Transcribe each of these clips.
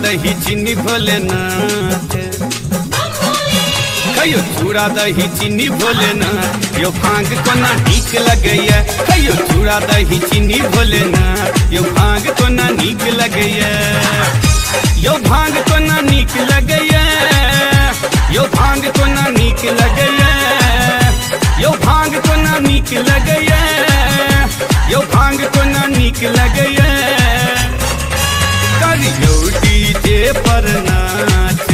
दही चीनी भोलेनाथ, कहियो चूड़ा दही चीनी भोलेनाथ, यो भांग कोना नीक लगैया। कहियो चूड़ा दही चीनी भोलेनाथ, यो भांग कोना नीक लगैया। यो भांग कोना नीक लगैया, यो भांग कोना नीक लगैया, यो भांग कोना नीक लगैया, यो भांग कोना नीक लगैया। करियो डीजे पर नाच,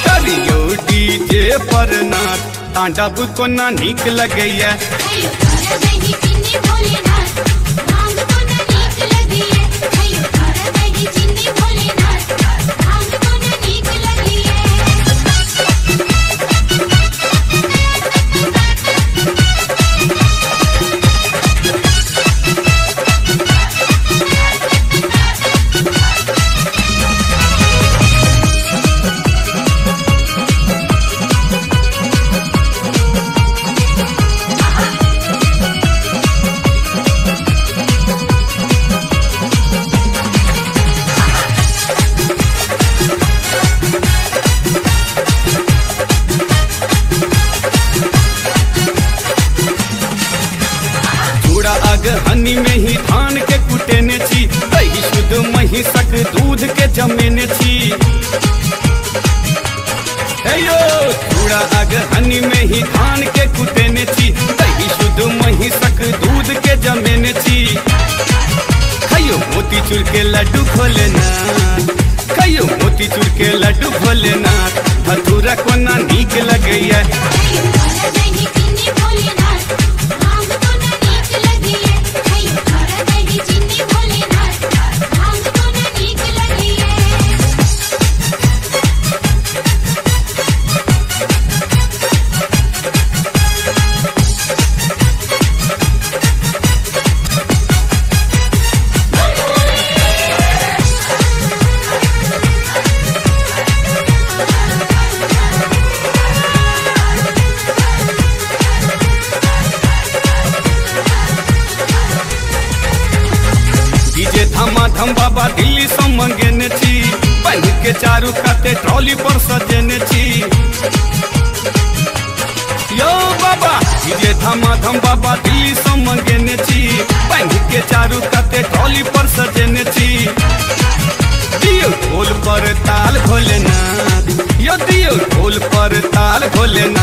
करियो डीजे पर नाच, तांडव कोना नीक लगैया। हनी में ही धान के कुटेने छी, दही शुद्ध महिषक दूध के जमेने छी। हेयो चूड़ा अग हनी में ही धान के कुटेने छी, दही शुद्ध महिषक दूध के जमेने छी। खइयो मोतीचूर के लड्डू भोलेनाथ, खइयो मोतीचूर के लड्डू भोलेनाथ, धतूरा कोना नीक लगैया। धम बाबा दिल्ली से मंगेने छी, बन के चारू काते ट्रॉली पर सजेने छी। यो बाबा डीजे धम बाबा दिल्ली से मंगेने छी, बन के चारू काते ट्रॉली पर सजेने छी। दियो ढोल पर ताल भोलेनाथ, यो दियो ढोल पर ताल भोलेनाथ,